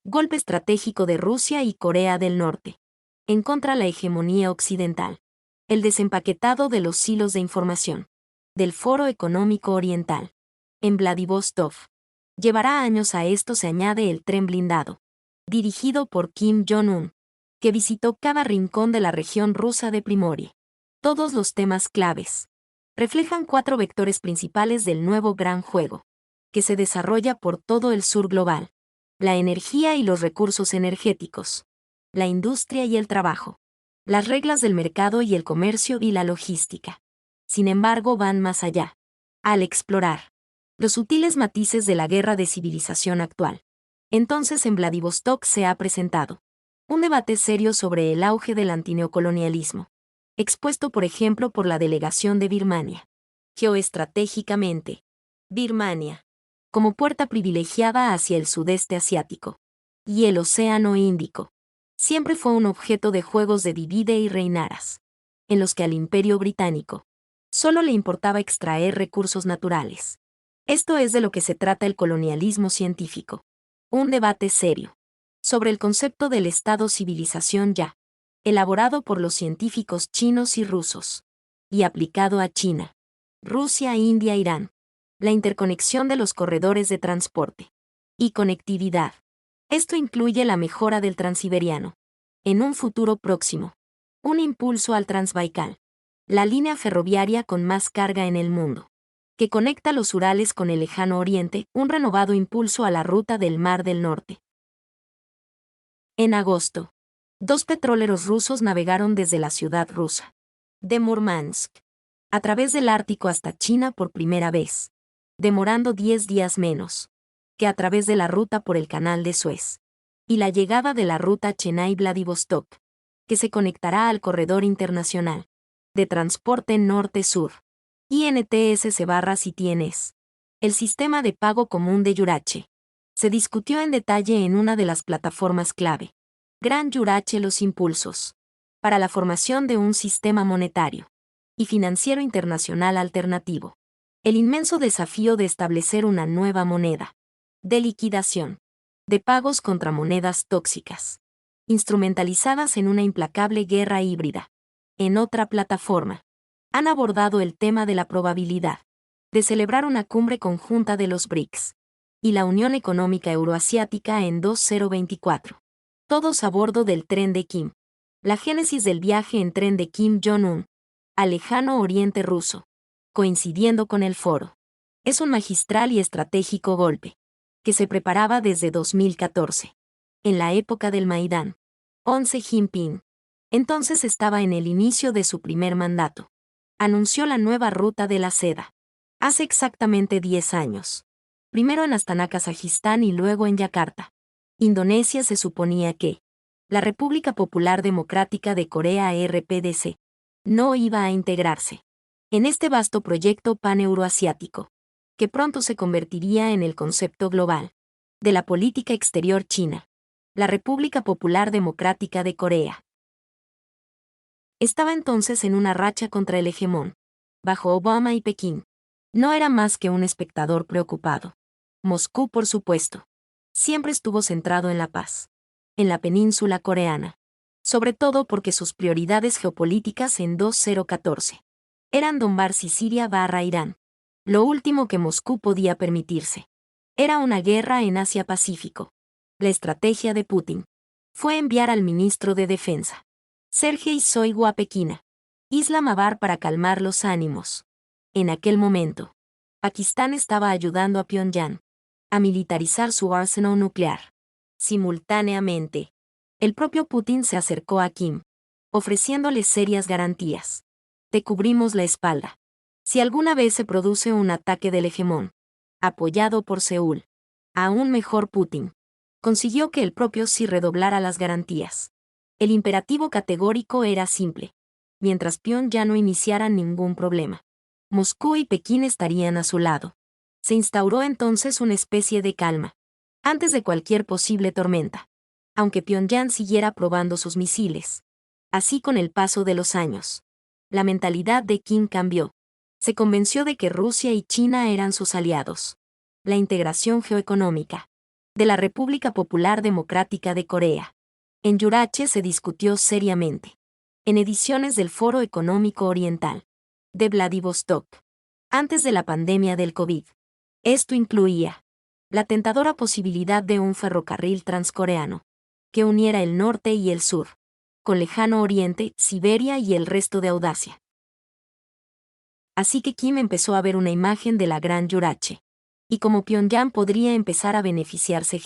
Golpe estratégico de Rusia y Corea del Norte. En contra la hegemonía occidental. El desempaquetado de los silos de información. Del Foro Económico Oriental. En Vladivostok. Llevará años a esto se añade el tren blindado. Dirigido por Kim Jong-un. Que visitó cada rincón de la región rusa de Primorie. Todos los temas claves. Reflejan 4 vectores principales del nuevo gran juego. Que se desarrolla por todo el sur global. La energía y los recursos energéticos. La industria y el trabajo. Las reglas del mercado y el comercio y la logística. Sin embargo, van más allá. Al explorar los sutiles matices de la guerra de civilización actual. Entonces en Vladivostok se ha presentado un debate serio sobre el auge del antineocolonialismo, expuesto por ejemplo por la delegación de Birmania. Geoestratégicamente, Birmania, como puerta privilegiada hacia el sudeste asiático y el Océano Índico, siempre fue un objeto de juegos de divide y reinaras, en los que al Imperio Británico solo le importaba extraer recursos naturales. Esto es de lo que se trata el colonialismo científico. Un debate serio sobre el concepto del Estado-civilización ya, elaborado por los científicos chinos y rusos, y aplicado a China, Rusia, India, Irán. La interconexión de los corredores de transporte y conectividad. Esto incluye la mejora del Transiberiano. En un futuro próximo, un impulso al Transbaikal, la línea ferroviaria con más carga en el mundo, que conecta los Urales con el lejano oriente, un renovado impulso a la ruta del Mar del Norte. En agosto, 2 petroleros rusos navegaron desde la ciudad rusa de Murmansk a través del Ártico hasta China por primera vez, demorando 10 días menos que a través de la ruta por el Canal de Suez, y la llegada de la ruta Chennai-Vladivostok, que se conectará al corredor internacional de transporte norte-sur, INTS/CITIENES, el sistema de pago común de Yurache. Se discutió en detalle en una de las plataformas clave, Gran Yurache, los impulsos para la formación de un sistema monetario y financiero internacional alternativo. El inmenso desafío de establecer una nueva moneda de liquidación de pagos contra monedas tóxicas, instrumentalizadas en una implacable guerra híbrida. En otra plataforma, han abordado el tema de la probabilidad de celebrar una cumbre conjunta de los BRICS y la Unión Económica Euroasiática en 2024. Todos a bordo del tren de Kim. La génesis del viaje en tren de Kim Jong-un al lejano oriente ruso, coincidiendo con el foro. Es un magistral y estratégico golpe, que se preparaba desde 2014. En la época del Maidán, 11 Jinping, entonces estaba en el inicio de su primer mandato, anunció la nueva ruta de la seda. Hace exactamente 10 años. Primero en Astana, Kazajistán y luego en Yakarta, Indonesia. Se suponía que la República Popular Democrática de Corea (RPDC) no iba a integrarse en este vasto proyecto paneuroasiático, que pronto se convertiría en el concepto global de la política exterior china. La República Popular Democrática de Corea estaba entonces en una racha contra el hegemón, bajo Obama y Pekín. No era más que un espectador preocupado. Moscú, por supuesto, siempre estuvo centrado en la paz, en la península coreana, sobre todo porque sus prioridades geopolíticas en 2014 eran Donbass y Siria/Irán. Lo último que Moscú podía permitirse era una guerra en Asia-Pacífico. La estrategia de Putin fue enviar al ministro de Defensa, Sergei Shoigu, a Pekín, Islamabad, para calmar los ánimos. En aquel momento, Pakistán estaba ayudando a Pyongyang a militarizar su arsenal nuclear. Simultáneamente, el propio Putin se acercó a Kim, ofreciéndole serias garantías. Te cubrimos la espalda si alguna vez se produce un ataque del hegemón, apoyado por Seúl. Aún mejor, Putin consiguió que el propio sí redoblara las garantías. El imperativo categórico era simple. Mientras Pyongyang no iniciara ningún problema, Moscú y Pekín estarían a su lado. Se instauró entonces una especie de calma, antes de cualquier posible tormenta, aunque Pyongyang siguiera probando sus misiles. Así, con el paso de los años, la mentalidad de Kim cambió. Se convenció de que Rusia y China eran sus aliados. La integración geoeconómica de la República Popular Democrática de Corea. En Yurache se discutió seriamente. En ediciones del Foro Económico Oriental de Vladivostok, antes de la pandemia del COVID. Esto incluía la tentadora posibilidad de un ferrocarril transcoreano que uniera el norte y el sur, con Lejano Oriente, Siberia y el resto de Audacia. Así que Kim empezó a ver una imagen de la Gran Yurache, y cómo Pyongyang podría empezar a beneficiarse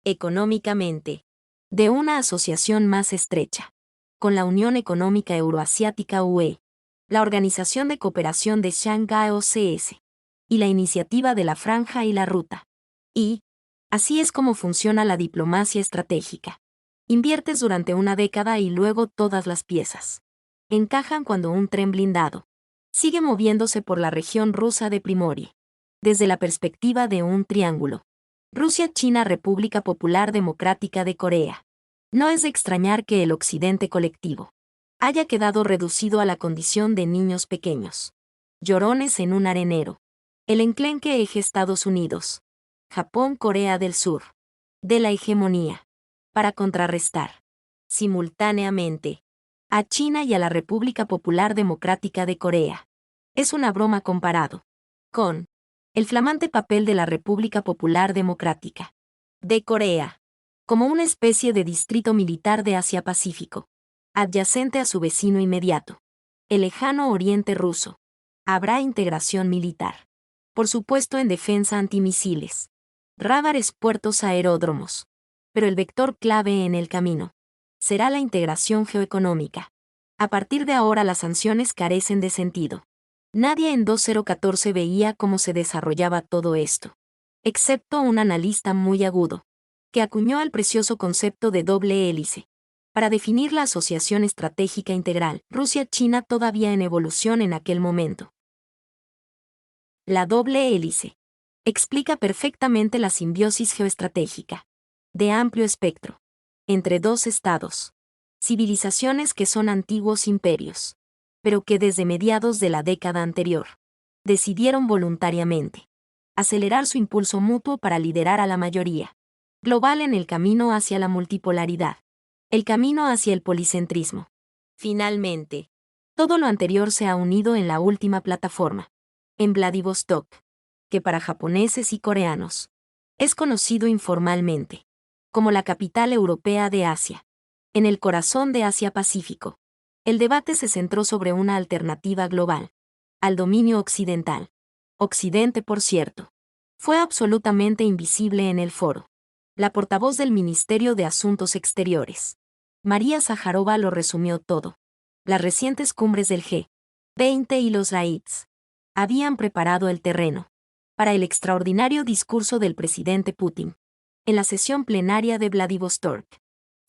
económicamente de una asociación más estrecha con la Unión Económica Euroasiática UE, la Organización de Cooperación de Shanghái OCS, y la Iniciativa de la Franja y la Ruta. Y así es como funciona la diplomacia estratégica. Inviertes durante una década y luego todas las piezas encajan cuando un tren blindado sigue moviéndose por la región rusa de Primorie. Desde la perspectiva de un triángulo: Rusia, China, República Popular Democrática de Corea. No es de extrañar que el occidente colectivo haya quedado reducido a la condición de niños pequeños, llorones en un arenero. El enclenque eje Estados Unidos, Japón, Corea del Sur, de la hegemonía, para contrarrestar, simultáneamente, a China y a la República Popular Democrática de Corea. Es una broma comparado con el flamante papel de la República Popular Democrática de Corea, como una especie de distrito militar de Asia-Pacífico, adyacente a su vecino inmediato, el lejano oriente ruso. Habrá integración militar, por supuesto, en defensa antimisiles, radares, puertos, aeródromos. Pero el vector clave en el camino será la integración geoeconómica. A partir de ahora las sanciones carecen de sentido. Nadie en 2014 veía cómo se desarrollaba todo esto, excepto un analista muy agudo, que acuñó el precioso concepto de doble hélice para definir la asociación estratégica integral Rusia-China, todavía en evolución en aquel momento. La doble hélice explica perfectamente la simbiosis geoestratégica de amplio espectro entre dos estados, civilizaciones que son antiguos imperios, pero que desde mediados de la década anterior decidieron voluntariamente acelerar su impulso mutuo para liderar a la mayoría global en el camino hacia la multipolaridad, el camino hacia el policentrismo. Finalmente, todo lo anterior se ha unido en la última plataforma, en Vladivostok, que para japoneses y coreanos es conocido informalmente como la capital europea de Asia. En el corazón de Asia-Pacífico, el debate se centró sobre una alternativa global al dominio occidental. Occidente, por cierto, fue absolutamente invisible en el foro. La portavoz del Ministerio de Asuntos Exteriores, María Zaharova, lo resumió todo. Las recientes cumbres del G20 y los raids habían preparado el terreno para el extraordinario discurso del presidente Putin. En la sesión plenaria de Vladivostok,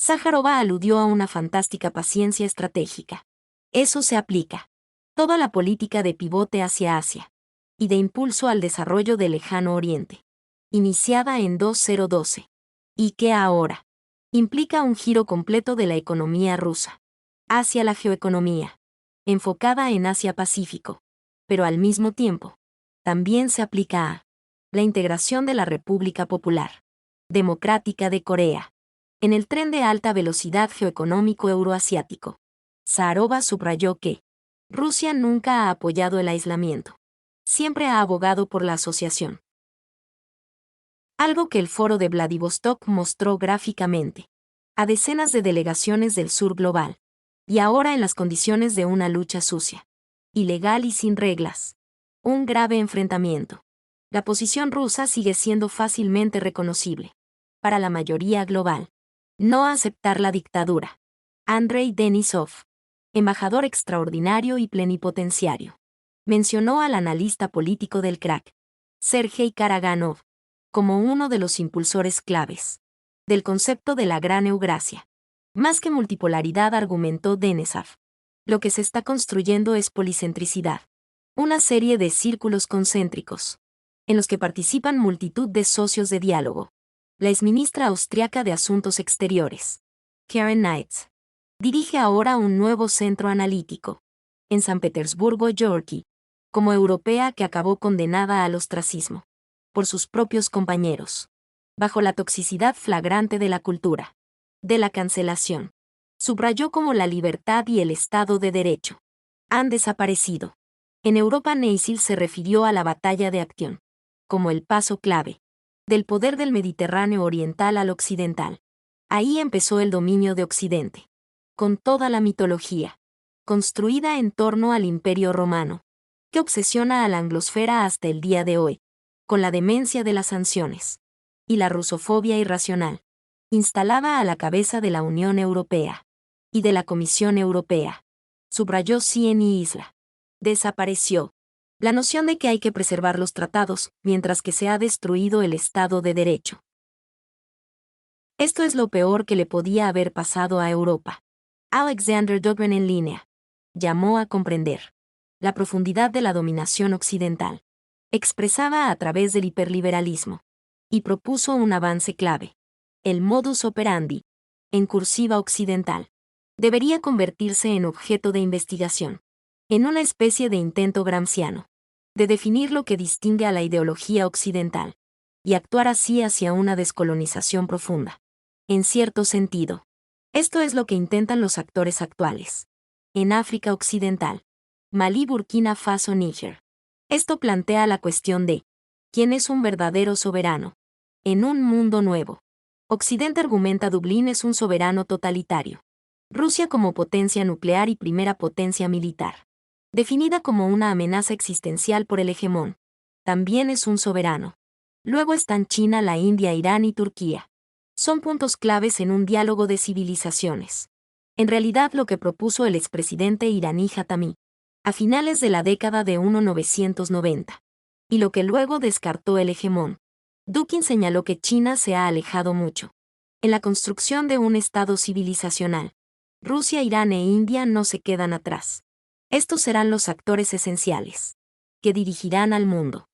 Zaharova aludió a una fantástica paciencia estratégica. Eso se aplica toda la política de pivote hacia Asia y de impulso al desarrollo del lejano oriente, iniciada en 2012, y que ahora implica un giro completo de la economía rusa hacia la geoeconomía, enfocada en Asia-Pacífico, pero al mismo tiempo, también se aplica a la integración de la República Popular Democrática de Corea en el tren de alta velocidad geoeconómico euroasiático. Zaharova subrayó que Rusia nunca ha apoyado el aislamiento, siempre ha abogado por la asociación. Algo que el foro de Vladivostok mostró gráficamente a decenas de delegaciones del sur global, y ahora en las condiciones de una lucha sucia, ilegal y sin reglas. Un grave enfrentamiento. La posición rusa sigue siendo fácilmente reconocible para la mayoría global. No aceptar la dictadura. Andrei Denisov, embajador extraordinario y plenipotenciario, mencionó al analista político del crack, Sergei Karaganov, como uno de los impulsores claves del concepto de la Gran Eugrasia. Más que multipolaridad, argumentó Denisov, lo que se está construyendo es policentricidad, una serie de círculos concéntricos en los que participan multitud de socios de diálogo. La exministra austriaca de Asuntos Exteriores, Karen Knights, dirige ahora un nuevo centro analítico en San Petersburgo, Georgia, como europea que acabó condenada al ostracismo por sus propios compañeros. bajo la toxicidad flagrante de la cultura, de la cancelación. Subrayó cómo la libertad y el Estado de Derecho han desaparecido. En Europa, Neissil se refirió a la batalla de Actión como el paso clave del poder del Mediterráneo oriental al occidental. Ahí empezó el dominio de Occidente, con toda la mitología construida en torno al Imperio Romano, que obsesiona a la anglosfera hasta el día de hoy, con la demencia de las sanciones y la rusofobia irracional, instalada a la cabeza de la Unión Europea y de la Comisión Europea. Subrayó Sieni Isla. Desapareció la noción de que hay que preservar los tratados, mientras que se ha destruido el Estado de Derecho. Esto es lo peor que le podía haber pasado a Europa. Alexander Duggan en línea llamó a comprender la profundidad de la dominación occidental, expresada a través del hiperliberalismo, y propuso un avance clave. El modus operandi, en cursiva occidental, debería convertirse en objeto de investigación, en una especie de intento gramsciano, de definir lo que distingue a la ideología occidental, y actuar así hacia una descolonización profunda. En cierto sentido, esto es lo que intentan los actores actuales. En África Occidental, Malí, Burkina Faso, Níger. Esto plantea la cuestión de ¿quién es un verdadero soberano? En un mundo nuevo. Occidente argumenta Dublín es un soberano totalitario. Rusia como potencia nuclear y primera potencia militar, definida como una amenaza existencial por el hegemón, también es un soberano. Luego están China, la India, Irán y Turquía. Son puntos claves en un diálogo de civilizaciones. En realidad lo que propuso el expresidente iraní Khatami, a finales de la década de 1990, y lo que luego descartó el hegemón. Dugin señaló que China se ha alejado mucho en la construcción de un Estado civilizacional. Rusia, Irán e India no se quedan atrás. Estos serán los actores esenciales que dirigirán al mundo.